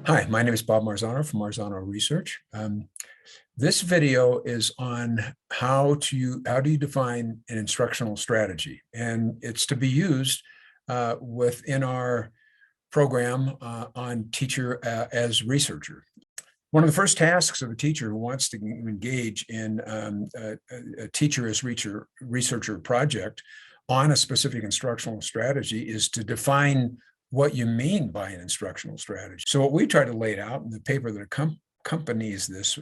Hi, my name is Bob Marzano from Marzano Research. This video is on how do you define an instructional strategy, and it's to be used within our program on teacher as researcher. One of the first tasks of a teacher who wants to engage in a teacher as researcher project on a specific instructional strategy is to define what you mean by an instructional strategy. So what we try to lay out in the paper that accompanies this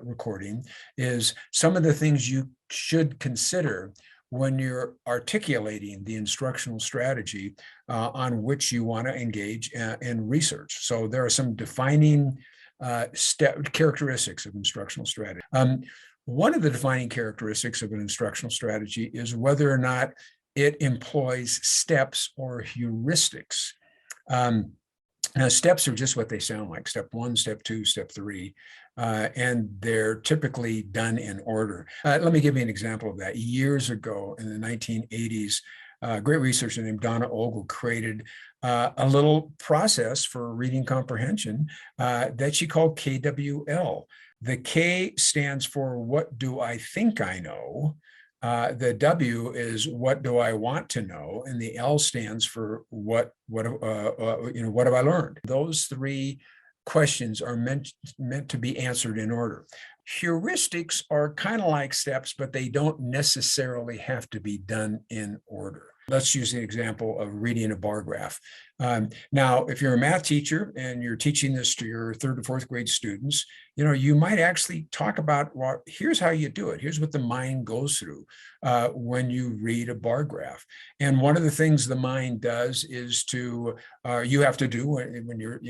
recording is some of the things you should consider when you're articulating the instructional strategy on which you want to engage in research. So there are some defining characteristics of instructional strategy. One of the defining characteristics of an instructional strategy is whether or not it employs steps or heuristics. Now, steps are just what they sound like: step one, step two, step three, and they're typically done in order. Let me give you an example of that. Years ago in the 1980s, a great researcher named Donna Ogle created a little process for reading comprehension that she called KWL. The K stands for what do I think I know? The W is what do I want to know, and the L stands for what have I learned. Those three questions are meant to be answered in order. Heuristics are kind of like steps, but they don't necessarily have to be done in order. Let's use the example of reading a bar graph. Now, if you're a math teacher and you're teaching this to your third to fourth grade students, you might actually talk about, well, here's how you do it. Here's what the mind goes through when you read a bar graph. And one of the things the mind does is you have to do when you're,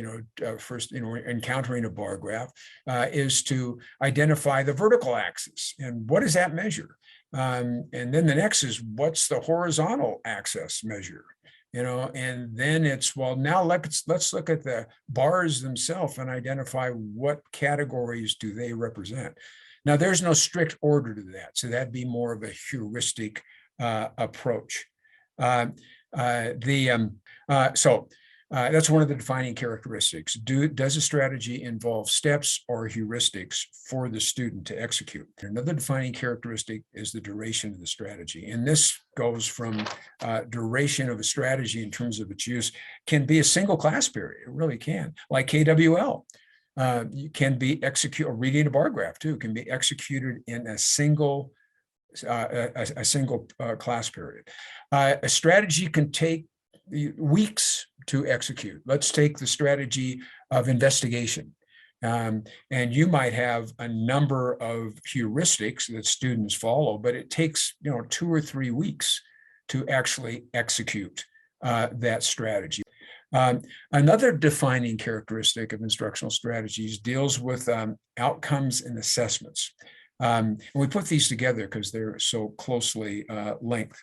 first, encountering a bar graph is to identify the vertical axis. And what does that measure? And then the next is, what's the horizontal axis measure? And then it's, well, now let's look at the bars themselves and identify what categories do they represent. Now, there's no strict order to that, so that'd be more of a heuristic approach. That's one of the defining characteristics. Does a strategy involve steps or heuristics for the student to execute? Another defining characteristic is the duration of the strategy. And this goes from duration of a strategy in terms of its use can be a single class period. It really can, like KWL. You can be executed, or reading a bar graph too, can be executed in a single class period. A strategy can take weeks to execute. Let's take the strategy of investigation. And you might have a number of heuristics that students follow, but it takes 2 or 3 weeks to actually execute that strategy. Another defining characteristic of instructional strategies deals with outcomes and assessments. And we put these together because they're so closely linked.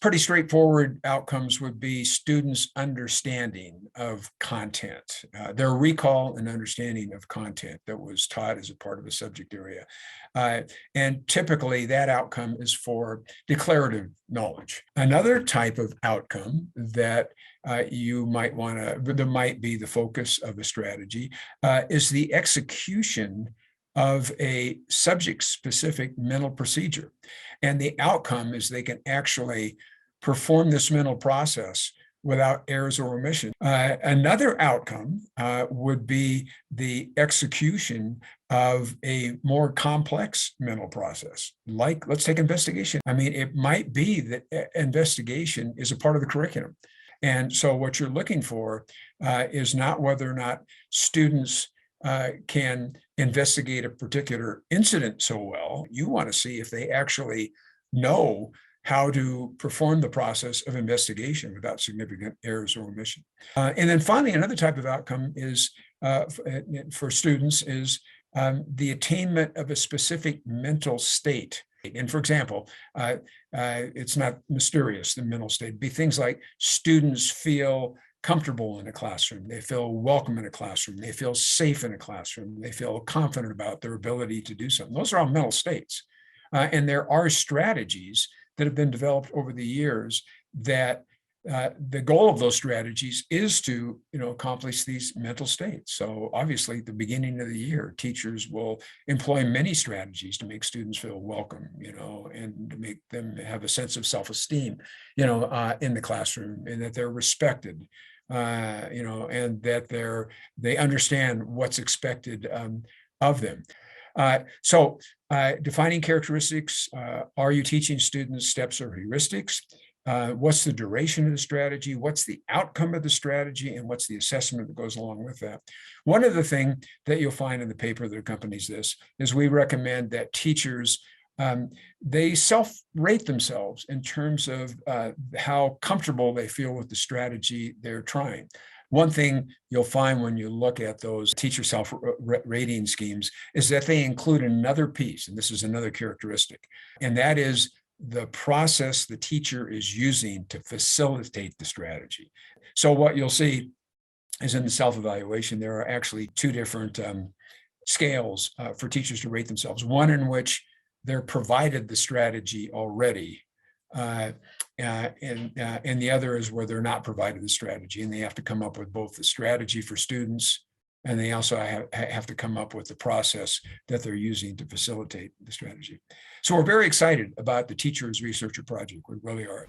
Pretty straightforward outcomes would be students' understanding of content, their recall and understanding of content that was taught as a part of a subject area. And typically that outcome is for declarative knowledge. Another type of outcome that that might be the focus of a strategy is the execution of a subject-specific mental procedure. And the outcome is they can actually perform this mental process without errors or omission. Another outcome would be the execution of a more complex mental process. Like, let's take investigation. I mean, it might be that investigation is a part of the curriculum. And so what you're looking for is not whether or not students can investigate a particular incident so well. You want to see if they actually know how to perform the process of investigation without significant errors or omission. And then finally, another type of outcome is for students is the attainment of a specific mental state. And for example, it's not mysterious, the mental state. It'd be things like students feel comfortable in a classroom, they feel welcome in a classroom, they feel safe in a classroom, they feel confident about their ability to do something. Those are all mental states. And there are strategies that have been developed over the years that the goal of those strategies is to, accomplish these mental states. So obviously, at the beginning of the year, teachers will employ many strategies to make students feel welcome, and to make them have a sense of self-esteem, in the classroom, and that they're respected, and that they understand what's expected of them. Defining characteristics, are you teaching students steps or heuristics? What's the duration of the strategy? What's the outcome of the strategy? And what's the assessment that goes along with that? One of the things that you'll find in the paper that accompanies this is we recommend that teachers, they self-rate themselves in terms of how comfortable they feel with the strategy they're trying. One thing you'll find when you look at those teacher self-rating schemes is that they include another piece, and this is another characteristic, and that is the process the teacher is using to facilitate the strategy. So what you'll see is in the self-evaluation, there are actually two different scales for teachers to rate themselves. One in which they're provided the strategy already, and the other is where they're not provided the strategy, and they have to come up with both the strategy for students, and they also have to come up with the process that they're using to facilitate the strategy. So we're very excited about the Teacher as Researcher project. We really are.